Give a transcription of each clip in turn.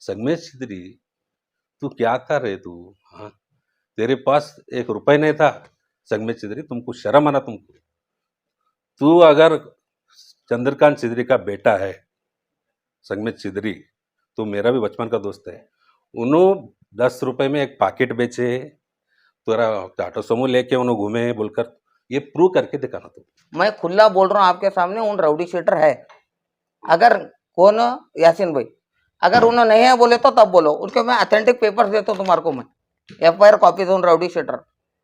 संगमेश छिद्री, तू क्या था रे तू? हाँ, तेरे पास 1 रुपए नहीं था। संगमेश छिद्री, तुमको शर्म आना तुमको? तू अगर चंद्रकांत छिद्री का बेटा है, संगमेश छिद्री, तो मेरा भी बचपन का दोस्त है। उन्होंने 10 रुपए में एक पैकेट बेचे, तेरा टाटा सुमो लेके उन्होंने घूमे बोलकर, ये प्रूव करके दिखाना तुम। मैं खुला बोल रहा हूँ आपके सामने, उन राउडी शीटर है। अगर कौन यासीन भाई, अगर उन्होंने नहीं है बोले तो तब बोलो, उनके मैं ऑथेंटिक पेपर्स देता हूँ तुम्हारे को। मैं FIR कॉपी दूं, राउडी शीटर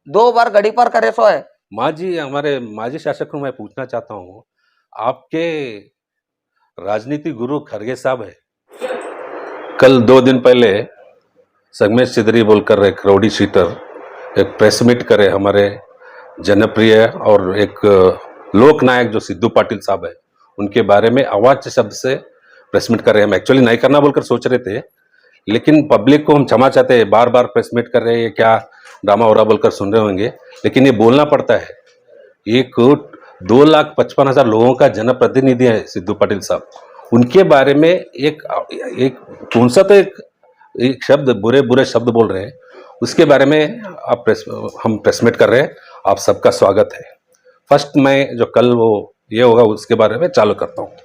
2 बार गड़ी पर करे सो है। माजी, हमारे माजी शासक को मैं पूछना चाहता हूँ, आपके राजनीति गुरु खरगे साहब है, कल 2 दिन पहले संगमेश छिद्री बोलकर एक राउडी शीटर एक प्रेस मीट करे, हमारे जनप्रिय और एक लोक नायक जो सिद्धू पाटिल साहब है, उनके बारे में अवाच्य शब्द से प्रेस मीट कर रहे हैं। हम एक्चुअली नहीं करना बोलकर सोच रहे थे, लेकिन पब्लिक को हम क्षमा चाहते हैं, बार बार प्रेस मीट कर रहे हैं, ये क्या ड्रामा हो रहा बोलकर सुन रहे होंगे, लेकिन ये बोलना पड़ता है। एक 2,55,000 लोगों का जनप्रतिनिधि है सिद्धू पाटिल साहब, उनके बारे में एक कौन सा तो एक शब्द, बुरे बुरे शब्द बोल रहे हैं, उसके बारे में हम प्रेस मीट कर रहे हैं। आप सबका स्वागत है। फर्स्ट मैं जो कल वो ये होगा उसके बारे में चालू करता हूँ।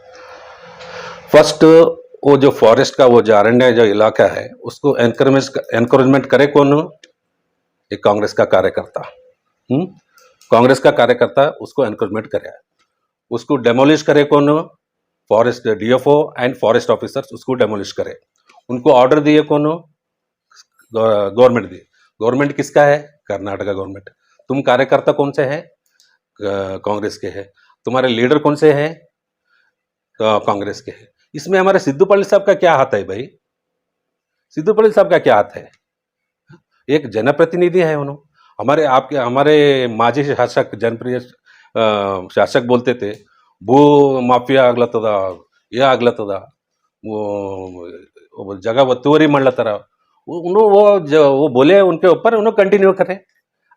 फर्स्ट, वो जो फॉरेस्ट का वो जो अरण्य जो इलाका है, उसको एनकरेजमेंट करे कौन? एक कांग्रेस का कार्यकर्ता, कांग्रेस का कार्यकर्ता उसको एनकरेजमेंट करे। उसको डेमोलिश करे कौन? Forest DFO and forest officers उसको डेमोलिश करे। उनको ऑर्डर दिए कौन? गवर्नमेंट दी। गवर्नमेंट किसका है? कर्नाटक गवर्नमेंट। तुम कार्यकर्ता कौन से हैं? कांग्रेस के हैं। तुम्हारे लीडर कौन से हैं? कांग्रेस के हैं। इसमें हमारे सिद्धू पाटिल साहब का क्या हाथ है भाई? सिद्धू पाटिल साहब का क्या हाथ है? एक जनप्रतिनिधि है उन्होंने। हमारे माजी शासक, जनप्रिय शासक बोलते थे, भू माफिया ಆಗ್ಲತ್ತದ, ये ಆಗ್ಲತ್ತದ, वो जगह ಒತ್ತುವರಿ ಮಾಡ್ಲತ್ತಾರ। वो बोले उनके ऊपर, उन्होंने कंटिन्यू करें।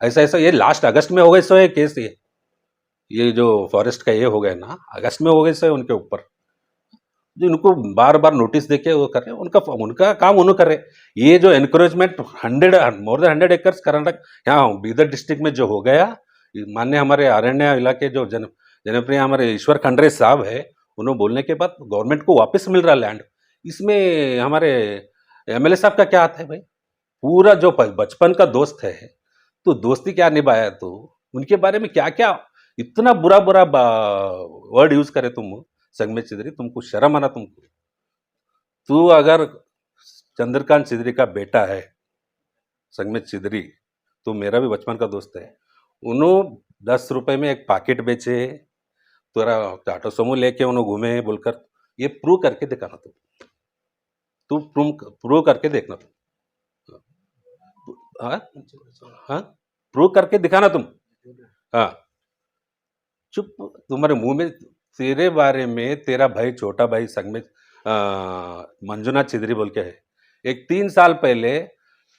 ऐसा ये लास्ट अगस्त में हो गए सो है केस। ये जो फॉरेस्ट का ये हो गया ना, अगस्त में हो गए सो उनके ऊपर, जो उनको बार बार नोटिस देके वो कर रहे, उनका काम उन्होंने कर रहे। ये जो encouragement more than 100 acres Karnataka, यहाँ बीदर डिस्ट्रिक्ट में जो हो गया, मान्य हमारे अरण्य इलाके जो जनप्रिय हमारे ईश्वर खंड्रे साहब है, उन्होंने बोलने के बाद गवर्नमेंट को वापस मिल रहा लैंड। इसमें हमारे MLA साहब का क्या हाथ है भाई? पूरा जो बचपन का दोस्त है, तो दोस्ती क्या निभाया, तो उनके बारे में क्या क्या इतना बुरा बुरा वर्ड यूज करे तुम? संगमेश छिद्री, तुमको शर्म आना तुमको? तू अगर चंद्रकांत छिद्री का बेटा है, संगमेश छिद्री, तो मेरा भी बचपन का दोस्त है। उन्होंने 10 रुपए में एक पैकेट बेचे, तेरा टाटा सुमो लेके उन्होंने घूमे बोलकर, ये प्रूव करके दिखाना तू प्रूव करके देखना तुम। हाँ हाँ, प्रूव करके दिखाना तुम। हाँ, चुप, तुम्हारे मुंह में, तेरे बारे में तेरा भाई, छोटा भाई संगमेश मंजुनाथ छिद्री बोल के है, एक 3 साल पहले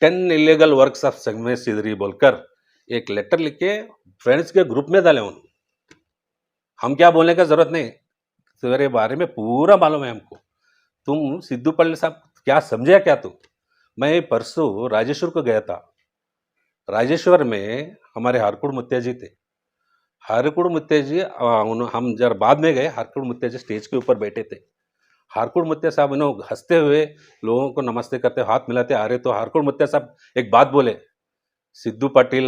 10 इलीगल वर्क्स ऑफ संगमेश छिद्री बोलकर एक लेटर लिख के फ्रेंड्स के ग्रुप में डाले उन्होंने। हम क्या बोलने का जरूरत नहीं, तेरे बारे में पूरा मालूम है हमको। तुम सिद्धू पाटिल साहब क्या समझे क्या तू? मैं परसों राजेश्वर को गया था। राजेश्वर में हमारे हारकुड़ मुत्या जी थे। हारकुड़ मुत्या जी, हम जब बाद में गए, हारकुड़ मुत्या जी स्टेज के ऊपर बैठे थे। हारकुड़ मुत्या साहब इन्होंने हंसते हुए लोगों को नमस्ते करते, हाथ मिलाते आ रहे, तो हारकुड़ मुत्या साहब एक बात बोले, सिद्धू पाटिल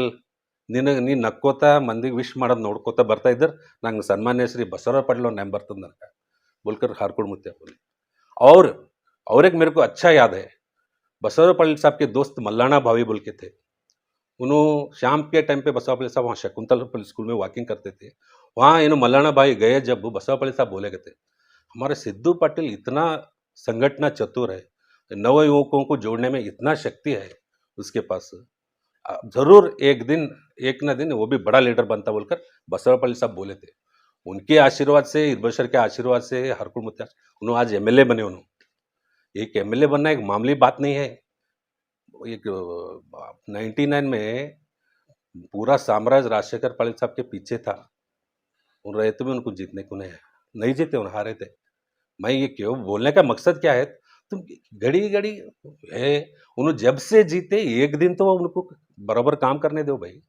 ನೀ ನಕ್ಕೋತಾ ಮಂದಿಗೆ ವಿಶ್ ಮಾಡೋದು ನೋಡ್ಕೋತಾ ಬರ್ತಾ ಇದ್ದರೆ ನಂಗೆ सन्मान्य श्री बसवराज पाटिल नाम बर्तन का बोलकर हारकुड़ मुत्या बोले। और एक मेरे को अच्छा याद है, बसवराज पाटिल साहब के दोस्त मल्लाना भावी बोल के थे। उन्होंने शाम के टाइम पे बसवा पाटिल साहब वहाँ शकुंतल स्कूल में वॉकिंग करते थे, वहाँ इन्होंने मल्लाना भाई गए, जब बसवा पाटिल साहब बोले गए थे, हमारे सिद्धू पाटिल इतना संगठना चतुर है, नव युवकों को जोड़ने में इतना शक्ति है उसके पास, जरूर एक ना दिन वो भी बड़ा लीडर बनता बोलकर बसवा पाटिल साहब बोले थे। उनके आशीर्वाद से, ईश्वर के आशीर्वाद से हारकुड़ मुत्या उन्होंने आज MLA बने। उन्होंने एक MLA बनना एक मामूली बात नहीं है। एक 99 में पूरा साम्राज्य राजशेखर पाटिल साहब के पीछे था, उन रहे तो भी उनको जीतने को नहीं जीते, उन्हें हारे थे। मैं ये क्यों बोलने का मकसद क्या है, तुम घड़ी घड़ी है, उन्होंने जब से जीते एक दिन तो उनको बराबर काम करने दो भाई।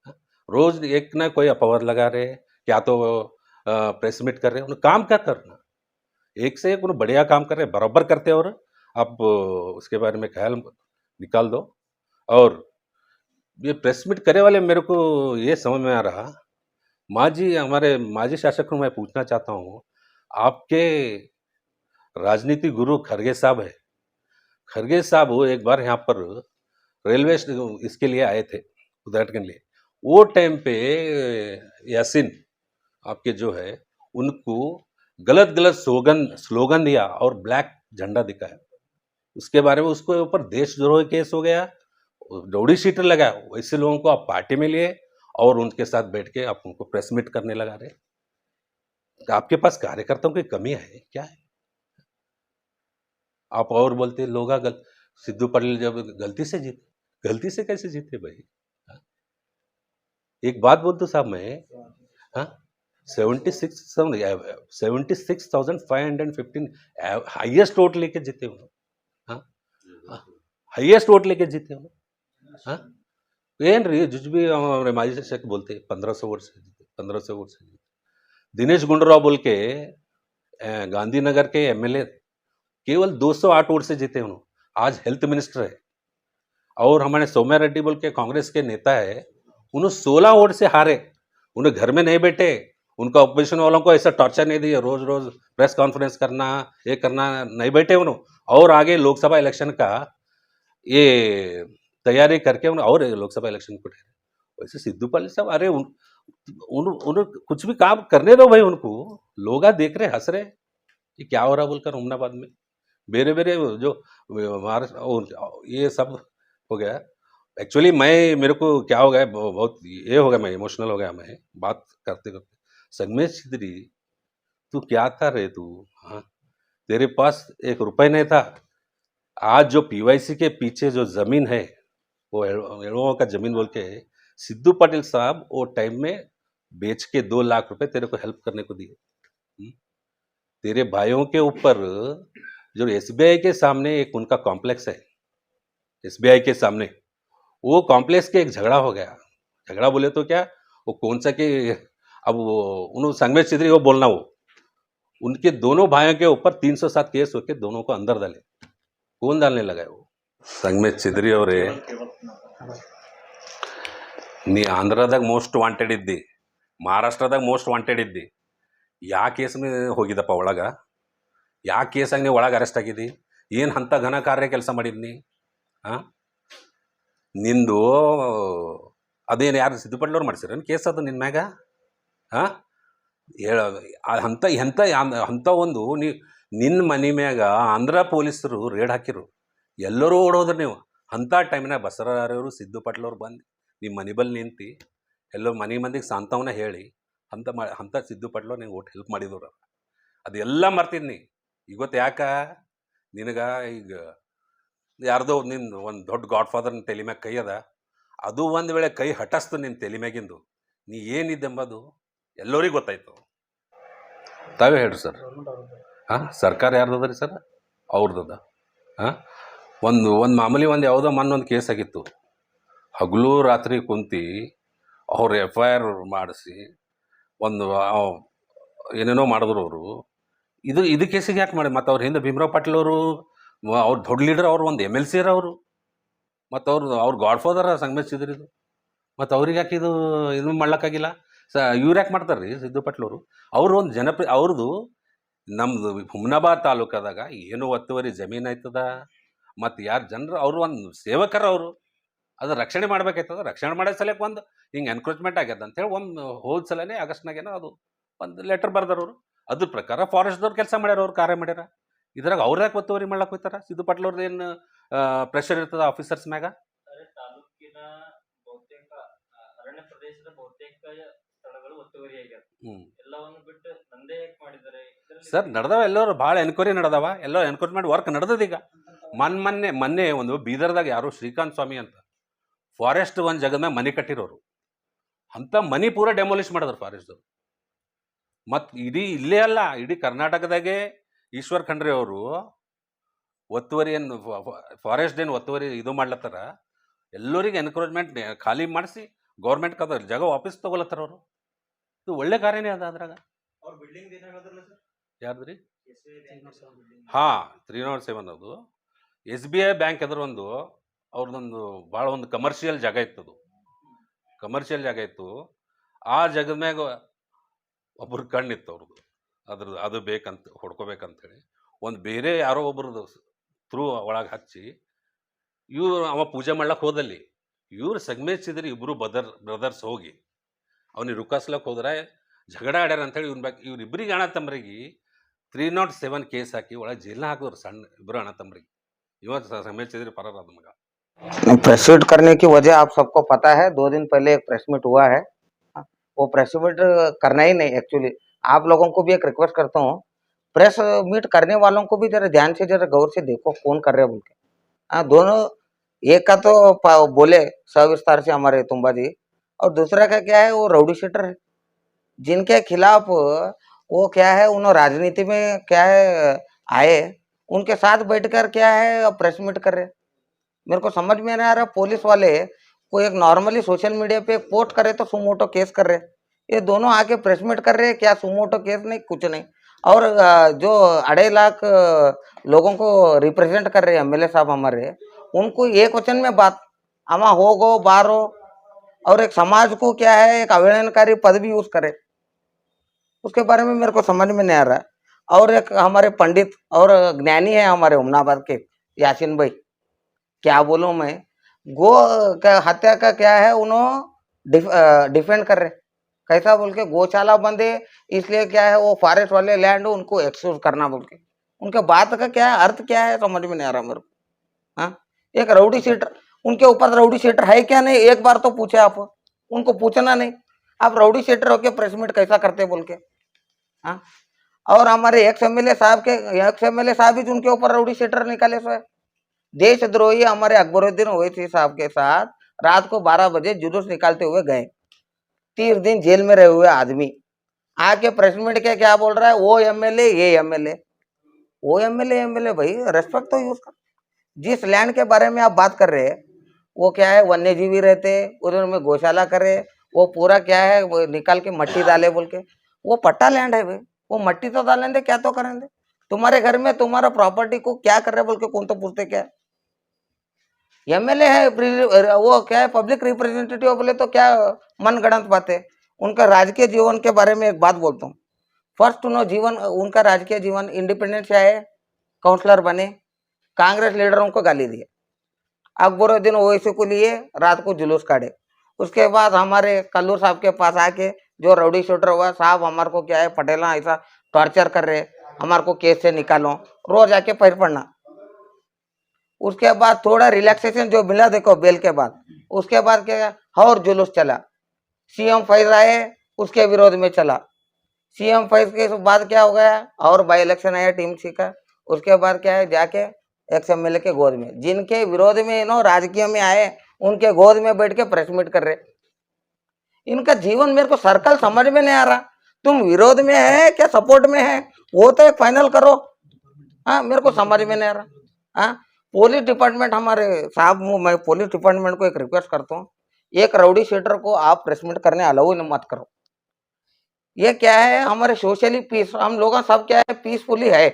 हाँ, रोज एक ना कोई अफवाह लगा रहे, क्या तो प्रेस मीट कर रहे, उन्हें काम क्या करना, एक से एक उन्हें बढ़िया काम कर रहे, बराबर करते, और आप उसके बारे में ख्याल निकाल दो। और ये प्रेस मीट करे वाले मेरे को ये समझ में आ रहा, माजी हमारे माजी शासक को मैं पूछना चाहता हूँ, आपके राजनीति गुरु खरगे साहब है, खरगे साहब वो एक बार यहाँ पर रेलवे इसके लिए आए थे उद्घाटन के लिए, वो टाइम पे यासीन आपके जो है उनको गलत गलत स्लोगन स्लोगन दिया और ब्लैक झंडा दिखाया, उसके बारे में उसके ऊपर देशद्रोह केस हो गया, रौडी शीटर लगा। वैसे लोगों को आप पार्टी में लिए और उनके साथ बैठ के आप उनको प्रेस मीट करने लगा रहे, तो आपके पास कार्यकर्ताओं की कमी है क्या है? आप और बोलते लोग सिद्धू पाटिल जब गलती से जीते, गलती से कैसे जीते भाई? हाँ? एक बात बोल दो साहब मैं, हाँ, 76,515 हाईएस्ट वोट लेके जीते हो, हाँ, हाईएस्ट वोट लेके जीते हो, हाँ, ಏನ್ ರೀ ಜುಜ್ಬಿ हमारे माजी शासक बोलते 1500 वोट से जीते, 1500 वोट से जीते। दिनेश गुंडूराव बोल के गांधीनगर के एमएलए केवल 208 वोट से जीते उन्होंने, आज हेल्थ मिनिस्टर है। और हमारे सौम्या रेड्डी बोल के कांग्रेस के नेता है, उन्होंने 16 वोट से हारे, उन्हें घर में नहीं बैठे, उनका ऑपोजिशन वालों को ऐसा टॉर्चर नहीं दिया, रोज रोज प्रेस कॉन्फ्रेंस करना, ये करना, नहीं बैठे उन्होंने, और आगे लोकसभा इलेक्शन का ये तैयारी करके और लोकसभा इलेक्शन को ठहरे। वैसे सिद्धू पाटिल साहब, अरे उन्हें कुछ भी काम करने दो भाई, उनको लोग देख रहे, हंस रहे, ये क्या हो रहा बोलकर उमनाबाद में बेरे बेरे जो महाराष्ट्र ये सब हो गया। एक्चुअली मेरे को क्या हो गया, बहुत ये हो गया, मैं इमोशनल हो गया, मैं बात करते करते। संगमेश छिद्री, तू क्या था रे तू, हाँ, तेरे पास एक रुपए नहीं था, आज जो पीवाईसी के पीछे जो जमीन है वो एड़ों का जमीन बोल के सिद्धू पाटिल साहब वो टाइम में बेच के 2 लाख रुपए तेरे को हेल्प करने को दिए। तेरे भाइयों के ऊपर जो एसबीआई के सामने एक उनका कॉम्प्लेक्स है, एसबीआई के सामने वो कॉम्प्लेक्स के एक झगड़ा हो गया, झगड़ा बोले तो क्या, वो कौन सा कि अब वो उन्होंने संगमेश छिद्री वो बोलना, वो उनके दोनों भाइयों के ऊपर 307 केस होके दोनों को अंदर डाले, कौन डालने लगा है वो संगमेश छिद्री ಅವರೇ ನೀ ಆಂಧ್ರದಾಗ ಮೋಸ್ಟ್ ವಾಂಟೆಡ್ ಇದ್ದಿ, ಮಹಾರಾಷ್ಟ್ರದಾಗ ಮೋಸ್ಟ್ ವಾಂಟೆಡ್ ಇದ್ದಿ, ಯಾ ಕೇಸ್ ಹೋಗಿದ್ದಪ್ಪ ಒಳಗ, ಯಾ ಕೇಸಾಗ ನೀವು ಒಳಗೆ ಅರೆಸ್ಟ್ ಆಗಿದ್ದಿ, ಏನು ಅಂಥ ಘನ ಕಾರ್ಯ ಕೆಲಸ ಮಾಡಿದ್ನಿ, ಹಾಂ, ನಿಂದು ಅದೇನು ಯಾರು ಸಿದ್ದು ಪಾಟೀಲ್ ಅವ್ರು ಮಾಡಿಸಿರೇನು ಕೇಸ್ ಅದು ನಿನ್ನ ಮ್ಯಾಗ, ಹಾಂ, ಹೇಳ ಅಂಥ ಅಂಥ ಒಂದು ನಿನ್ನ ಮನೆ ಮ್ಯಾಗ ಆಂಧ್ರ ಪೊಲೀಸರು ರೇಡ್ ಹಾಕಿರು, ಎಲ್ಲರೂ ಓಡೋದ್ರಿ ನೀವು, ಅಂಥ ಟೈಮ್ನಾಗ ಬಸವರಾಜವರು ಸಿದ್ದು ಪಾಟೀಲ್ ಅವ್ರು ಬಂದು ನಿಮ್ಮ ಮನೆ ಬಲ್ಲಿ ನಿಂತು ಎಲ್ಲೋ ಮನೆ ಮಂದಿಗೆ ಸಾಂತ್ವನ ಹೇಳಿ ಅಂಥ ಸಿದ್ದು ಪಾಟೀಲ್ ಅವ್ರು ನಿಂಗೆ ಒಟ್ಟು ಹೆಲ್ಪ್ ಮಾಡಿದವ್ರು, ಅದೆಲ್ಲ ಮರ್ತಿದ್ನಿ ಇವತ್ತು ಯಾಕೆ ನಿನಗೆ ಈಗ ಯಾರ್ದೋ ನಿಂದು ಒಂದು ದೊಡ್ಡ ಗಾಡ್ ಫಾದರ್ನ ತಲೆ ಮ್ಯಾಗ ಕೈ ಅದ, ಅದು ಒಂದು ವೇಳೆ ಕೈ ಹಠಸ್ತು ನಿನ್ನ ತಲೆ ಮ್ಯಾಗಿಂದು, ನೀ ಏನಿದ್ದೆಂಬುದು ಎಲ್ಲರಿಗೂ ಗೊತ್ತಾಯ್ತು, ತಾವೇ ಹೇಳ್ರಿ ಸರ್, ಹಾಂ, ಸರ್ಕಾರ ಯಾರ್ದದ ರೀ ಸರ್, ಅವ್ರದ್ದದ, ಹಾಂ, ಒಂದು ಮಾಮೂಲಿ ಒಂದು ಯಾವುದೋ ಮೊನ್ನೊಂದು ಕೇಸ್ ಆಗಿತ್ತು, ಹಗಲು ರಾತ್ರಿ ಕುಂತು ಅವ್ರು FIR ಮಾಡಿಸಿ ಒಂದು ಏನೇನೋ ಮಾಡಿದ್ರು ಅವರು, ಇದು ಕೇಸಿಗೆ ಯಾಕೆ ಮಾಡಿ, ಮತ್ತು ಅವ್ರ ಹಿಂದೆ ಭೀಮರಾವ್ ಪಾಟೀಲ್ ಅವರು ಅವ್ರ ದೊಡ್ಡ ಲೀಡರ್, ಅವ್ರು ಒಂದು MLC ಅವರು, ಮತ್ತು ಅವ್ರ ಗಾಡ್ ಫಾದರ್ ಸಂಗಮೇಶ್ छिद्रीದು, ಮತ್ತು ಅವ್ರಿಗೆ ಯಾಕೆ ಇದು ಮಾಡ್ಲಿಕ್ಕಾಗಿಲ್ಲ, ಇವ್ರು ಯಾಕೆ ಮಾಡ್ತಾರೆ ರೀ ಸಿದ್ದು ಪಾಟೀಲ್ ಅವರು ಒಂದು ಅವ್ರದ್ದು ನಮ್ಮದು ಹುಮ್ನಾಬಾದ್ ತಾಲೂಕದಾಗ ಏನು ಒತ್ತುವರಿ ಜಮೀನು ಆಯ್ತದ, ಮತ್ತು ಯಾರು ಜನರು ಅವರು ಒಂದು ಸೇವಕರು, ಅವರು ಅದು ರಕ್ಷಣೆ ಮಾಡ್ಬೇಕಾಯ್ತದ, ರಕ್ಷಣೆ ಮಾಡೋ ಸಲಕ್ಕೆ ಒಂದು ಹಿಂಗೆ ಎನ್ಕ್ರೋಚ್ಮೆಂಟ್ ಆಗ್ಯದ ಅಂತೇಳಿ ಒಂದು ಹೋದ ಸಲನೇ ಆಗಸ್ಟ್ನಾಗೇನೋ ಅದು ಒಂದು ಲೆಟರ್ ಬರ್ದಾರವ್ರು, ಅದ್ರ ಪ್ರಕಾರ ಫಾರೆಸ್ಟ್ದವ್ರು ಕೆಲಸ ಮಾಡ್ಯಾರ, ಅವ್ರು ಕಾರ್ಯ ಮಾಡ್ಯಾರ, ಇದ್ರಾಗ ಅವ್ರು ಯಾಕೆ ಒತ್ತುವರಿ ಮಾಡ್ಲಕ್ಕೆ ಹೋಗ್ತಾರ, ಸಿದ್ದು ಪಾಟೀಲ್ ಅವ್ರದ್ದು ಏನು ಪ್ರೆಷರ್ ಇರ್ತದ ಆಫೀಸರ್ಸ್ ಮ್ಯಾಗ? ತಾಲೂಕಿನ ಬಹುತೇಕ ಅರಣ್ಯ ಪ್ರದೇಶದ ಬಹುತೇಕ ಸ್ಥಳಗಳು ಒತ್ತುವರಿಯಾಗ್ಯಾವ, ಎಲ್ಲವನ್ನು ಬಿಟ್ಟು ನಂದೇ ಯಾಕೆ ಮಾಡಿದ್ದಾರೆ ಸರ್? ನಡೆದವ ಎಲ್ಲರೂ ಭಾಳ ಎನ್ಕ್ವೈರಿ ನಡೆದವ, ಎಲ್ಲ ಎನ್ಕ್ವೈರ್ಮೆಂಟ್ ವರ್ಕ್ ನಡೆದದ. ಈಗ ಮೊನ್ನೆ ಒಂದು ಬೀದರ್ದಾಗ ಯಾರು ಶ್ರೀಕಾಂತ್ ಸ್ವಾಮಿ ಅಂತ ಫಾರೆಸ್ಟ್ ಒಂದು ಜಗದ ಮ್ಯಾಗ ಮನೆ ಕಟ್ಟಿರೋರು, ಅಂಥ ಮನಿ ಪೂರ ಡೆಮೊಲಿಷ್ ಮಾಡಿದ್ರು ಫಾರೆಸ್ಟ್ದವ್ರು. ಮತ್ತು ಇಡೀ ಇಲ್ಲೇ ಅಲ್ಲ, ಇಡೀ ಕರ್ನಾಟಕದಾಗೆ ಈಶ್ವರ್ ಖಂಡ್ರೆ ಅವರು ಒತ್ತುವರಿ ಏನು ಫಾರೆಸ್ಟ್ ಏನು ಒತ್ತುವರಿ ಇದು ಮಾಡ್ಲತ್ತಾರ, ಎಲ್ಲರಿಗೆ ಎನ್ಕರೇಜ್ಮೆಂಟ್ ಖಾಲಿ ಮಾಡಿಸಿ ಗೌರ್ಮೆಂಟ್ಗೆ ಅದ ಜಾಗ ವಾಪಸ್ ತಗೊಳತ್ತಾರ ಅವರು. ಇದು ಒಳ್ಳೆ ಕಾರ್ಯನೇ ಅದ ಅದ್ರಾಗ. ಅವ್ರ ಬಿಲ್ಡಿಂಗ್ ಏನ್ ಹೇಳಿದ್ರಲ್ಲ ಸರ್, ಯಾರ್ದ್ರಿ? ಬಿಲ್ಡಿಂಗ್. ಹಾಂ 307 ಅದು SBI ಬ್ಯಾಂಕ್ ಎದುರು ಒಂದು ಅವ್ರದ್ದೊಂದು ಭಾಳ ಒಂದು ಕಮರ್ಷಿಯಲ್ ಜಾಗ ಇತ್ತು, ಅದು ಕಮರ್ಷಿಯಲ್ ಜಾಗ ಇತ್ತು. ಆ ಜಾಗದ ಮ್ಯಾಗ ಒಬ್ರು ಕಣ್ಣಿತ್ತು ಅವ್ರದ್ದು, ಅದ್ರದ್ದು ಅದು ಬೇಕಂತ ಹೊಡ್ಕೋಬೇಕಂತೇಳಿ ಒಂದು ಬೇರೆ ಯಾರೋ ಒಬ್ರದ್ದು ಥ್ರೂ ಒಳಗೆ ಹಚ್ಚಿ ಅವ ಪೂಜೆ ಮಾಡ್ಲಕ್ಕೆ ಹೋದಲ್ಲಿ ಇವ್ರು ಸಂಗಮೇಶಿದ್ರಿ ಇಬ್ಬರು ಬ್ರದರ್ಸ್ ಹೋಗಿ ಅವನಿಗೆ ರುಕಾಸ್ಲಕ್ಕೆ ಹೋದ್ರೆ ಜಗಳ ಆಡ್ಯಾರ ಅಂತೇಳಿ ಇವ್ರಿಬ್ರಿಗೆ ಅಣ್ಣ ತಮ್ಮರಿಗೆ 307 ಕೇಸ್ ಹಾಕಿ ಒಳಗೆ ಜೈಲ್ನ ಹಾಕಿದ್ರು, ಸಣ್ಣ ಇಬ್ಬರು ಅಣ್ಣ ತಮ್ಮರಿಗೆ. ಇವತ್ತು ಸಂಗಮೇಶಿದ್ರಿ ಪರಾರಾದ ಮಗ. प्रेस मीट करने की वजह आप सबको पता है। 2 दिन पहले एक प्रेस मीट हुआ है, वो प्रेस मीट करना ही नहीं। एक्चुअली आप लोगों को भी एक रिक्वेस्ट करता हूँ, प्रेस मीट करने वालों को भी जरा ध्यान से जरा गौर से देखो कौन कर रहे हैं बोल के। दोनों, एक का तो बोले सविस्तार से हमारे तुम्बा जी, और दूसरा का क्या है, वो राउडी शीटर है जिनके खिलाफ वो क्या है, उन्होंने राजनीति में क्या है आए, उनके साथ बैठकर क्या है प्रेस मीट कर रहे। मेरे को समझ में नहीं आ रहा, पुलिस वाले कोई एक नॉर्मली सोशल मीडिया पे पोस्ट करे तो सुमोटो केस कर रहे, ये दोनों आके प्रेस मीट कर रहे। क्या सुमोटो केस नहीं, कुछ नहीं। और जो 2.5 लाख लोगों को रिप्रेजेंट कर रहे MLA साहब हमारे, उनको एक वचन में बात आमा हो गो बार हो, और एक समाज को क्या है एक अवहेलनकारी पद भी यूज करे, उसके बारे में मेरे को समझ में नहीं आ रहा। और एक हमारे पंडित और ज्ञानी है हमारे उमनाबाद के यासीन भाई, क्या बोलूं मैं, गो का हत्या का क्या है उन्होंने डिफेंड कर रहे। कैसा बोल के, गौशाला बंद है इसलिए क्या है वो फॉरेस्ट वाले लैंड उनको एक्सक्यूज करना बोल के, उनके बात का क्या अर्थ क्या है समझ में नहीं आ रहा मेरे को। हाँ, एक राउडी शीटर, उनके ऊपर राउडी शीटर है क्या नहीं, एक बार तो पूछे आप, उनको पूछना नहीं। आप राउडी शीटर होके प्रेस मीट कैसा करते बोल के। हाँ, और हमारे एक्स MLA साहब भी उनके ऊपर राउडी शीटर निकाले सो है। देशद्रोही हमारे अकबरुद्दीन ओवैसी साहब के साथ रात को 12 बजे जुलूस निकालते हुए गए, 30 दिन जेल में रहे हुए आदमी आके प्रेस मीट के क्या बोल रहा है, वो MLA ये MLA, वो MLA भाई रेस्पेक्ट तो यूज कर। जिस लैंड के बारे में आप बात कर रहे हैं वो क्या है वन्य जीवी रहते, उधर में गौशाला करे, वो पूरा क्या है वो निकाल के मट्टी डाले बोल के, वो पट्टा लैंड है भाई, वो मट्टी तो डालेंगे क्या तो करेंगे। तुम्हारे घर में तुम्हारा प्रॉपर्टी को क्या कर रहे बोल के कौन तो पूछते क्या। MLA है वो क्या है पब्लिक रिप्रेजेंटेटिव बोले तो क्या मन गणत बात है। उनका राजकीय जीवन के बारे में एक बात बोलता हूँ। फर्स्ट जीवन उनका राजकीय जीवन इंडिपेंडेंस से आए, काउंसलर बने, कांग्रेस लीडरों को गाली दिए, अकबरुद्दीन ओवैसी को लिए रात को जुलूस काटे। उसके बाद हमारे कल्लूर साहब के पास आके जो राउडी शूटर हुआ, साहब हमारे को क्या है पटेला ऐसा टॉर्चर कर रहे, हमारे को केस से निकालो, रोज आके पैर पड़ना। उसके बाद थोड़ा रिलैक्सेशन जो मिला देखो बेल के बाद, उसके बाद क्या और जुलूस चला। CM फैज आए, उसके विरोध में चला। CM फैज के बाद क्या हो गया, और बाई इलेक्शन आया टीएमसी का, उसके बाद क्या है जाके एक्स MLA के गोद में, जिनके विरोध में राजकीय में आए उनके गोद में बैठ के प्रेस मीट कर रहे। इनका जीवन मेरे को सर्कल समझ में नहीं आ रहा। तुम विरोध में है क्या सपोर्ट में है, वो तो एक फाइनल करो। हाँ, मेरे को समझ में नहीं आ रहा। हाँ, पुलिस डिपार्टमेंट हमारे साहब, मैं पुलिस डिपार्टमेंट को एक रिक्वेस्ट करता हूँ, एक राउडी शीटर को आप प्रेस मीट करने अलाउ मत करो। ये क्या है हमारे सोशली पीस, हम लोग सब क्या है पीसफुली है,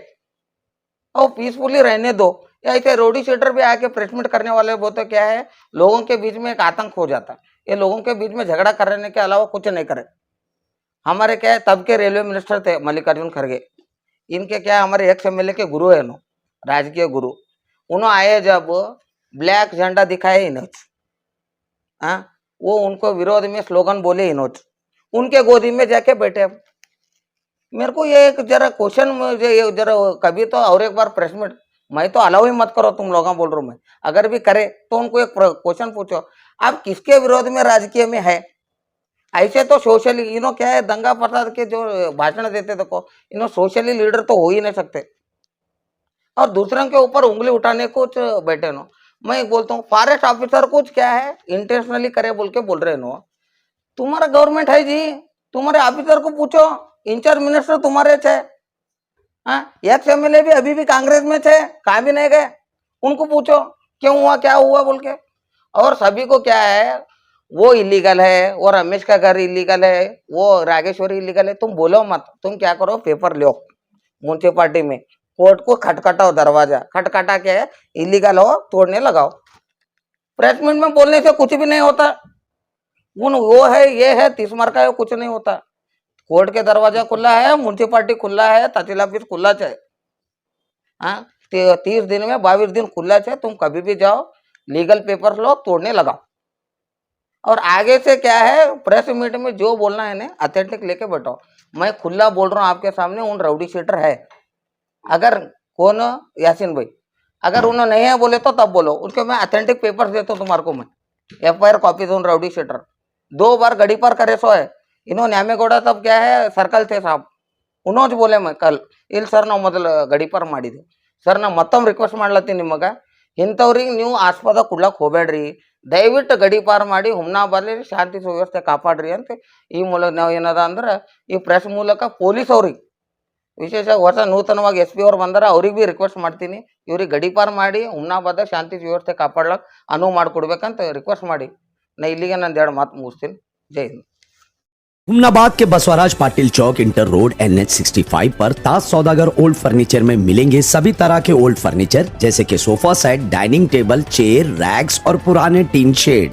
और पीसफुली रहने दो। ऐसे राउडी शीटर भी आके प्रेस मीट करने वाले वो तो क्या है लोगों के बीच में एक आतंक हो जाता है। ये लोगों के बीच में झगड़ा करने के अलावा कुछ नहीं करे। हमारे क्या है तब के रेलवे मिनिस्टर थे मल्लिकार्जुन खड़गे, इनके क्या हमारे एक्स MLA के गुरु है, राजकीय गुरु। उन्होंने आए जब ब्लैक झंडा दिखाए इनोच, हाँ, वो उनको विरोध में स्लोगन बोले इनोच, उनके गोदी में जाके बैठे। मेरे को ये एक जरा क्वेश्चन जरा कभी तो और एक बार प्रेस मीट, मैं तो अलाउ ही मत करो, तुम लोग बोल रहा हूँ मैं, अगर भी करे तो उनको एक क्वेश्चन पूछो, आप किसके विरोध में राजकीय में है। ऐसे तो सोशली क्या है दंगा फसाद के जो भाषण देते देखो, सोशली लीडर तो हो ही नहीं सकते, और दूसरों के ऊपर उंगली उठाने को बैठे नो। मैं बोलता हूँ फॉरेस्ट ऑफिसर कुछ क्या है इंटेंशनली करे बोल के बोल रहे नो, तुम्हारा गवर्नमेंट है जी, तुम्हारे ऑफिसर को पूछो, इंचार्ज मिनिस्टर तुम्हारे है। हाँ, एक्स एमएलए भी अभी भी कांग्रेस में थे, कहाँ भी नहीं गए। उनको पूछो क्यों हुआ, क्या हुआ बोल के। और सभी को क्या है, वो इलीगल है, और रमेश का घर इलीगल है, वो रागेश्वरी इलीगल है। तुम बोलो मत, तुम क्या करो, पेपर लो म्यूनसिपालिटी में, कोर्ट को खटखटाओ, दरवाजा खटखटा के इलीगल हो तोड़ने लगाओ। प्रेस मीट में बोलने से कुछ भी नहीं होता। वो है, ये है, 30 मार का है, कुछ नहीं होता। कोर्ट के दरवाजा खुला है, म्यूनसिपालिटी खुला है, तहसील ऑफिस खुला है। हाँ, 30 दिन में 22 दिन खुला है, तुम कभी भी जाओ, लीगल पेपर लो, तोड़ने लगाओ। और आगे से क्या है, प्रेस मीट में जो बोलना है ना, अथेंटिक लेके बैठो। मैं खुला बोल रहा हूँ आपके सामने, उन राउडी शीटर है। अगर कौन, यासीन भाई, अगर उन्होंने नहीं है बोले तो तब बोलो, उनके मैं अथेंटिक पेपर देता हूँ तुम्हारे को। मैं FIR कॉपीज उन राउडी शीटर 2 बार गड़ी पर करे सो है। इन्होंने न्यामेगौड़ा तब क्या है, सर्कल थे साहब, उन्होंने बोले मैं कल ಇಲ್ಲಿ ಸರ್ ನಾವು ಮೊದಲು ಗಡಿಪಾರ ಮಾಡಿದ್ವಿ ಸರ್, ನಾವು ಮತ್ತೊಮ್ಮೆ ರಿಕ್ವೆಸ್ಟ್ ಮಾಡ್ಲತ್ತೀನಿ ನಿಮಗೆ, ಇಂಥವ್ರಿಗೆ ನೀವು ಆಸ್ಪದ ಕೊಡ್ಲಕ್ಕೆ ಹೋಗಬೇಡ್ರಿ, ದಯವಿಟ್ಟು ಗಡಿಪಾರ ಮಾಡಿ ಹುಮ್ನಾಬಾದಲ್ಲಿ ಶಾಂತಿ ಸುವ್ಯವಸ್ಥೆ ಕಾಪಾಡ್ರಿ ಅಂತ ಈ ಮೂಲಕ ನಾವು ಏನದ ಅಂದ್ರೆ ಈ ಪ್ರೆಸ್ ಮೂಲಕ ಪೊಲೀಸ್ ಅವ್ರಿಗೆ, ವಿಶೇಷವಾಗಿ ಹೊಸ ನೂತನವಾಗಿ SP ಅವ್ರು ಬಂದಾರ, ಅವ್ರಿಗೆ ಭೀ ರಿಕ್ವೆಸ್ಟ್ ಮಾಡ್ತೀನಿ, ಇವ್ರಿಗೆ ಗಡಿಪಾರ ಮಾಡಿ ಹುಮ್ನಾಬಾದ ಶಾಂತಿ ಸುವ್ಯವಸ್ಥೆ ಕಾಪಾಡ್ಲಕ್ಕೆ ಅನುವು ಮಾಡಿಕೊಡ್ಬೇಕಂತ ರಿಕ್ವೆಸ್ಟ್ ಮಾಡಿ ನಾ ಇಲ್ಲಿಗೆ ನಂದು 2 ಮಾತು ಮುಗಿಸ್ತೀನಿ. ಜೈ ಹಿಂದ್. हुमनाबाद के बसवराज पाटिल चौक इंटर रोड NH 65 पर ताज सौदागर ओल्ड फर्नीचर में मिलेंगे सभी तरह के ओल्ड फर्नीचर जैसे कि sofa set, dining table, chair, racks और पुराने टीन शेड।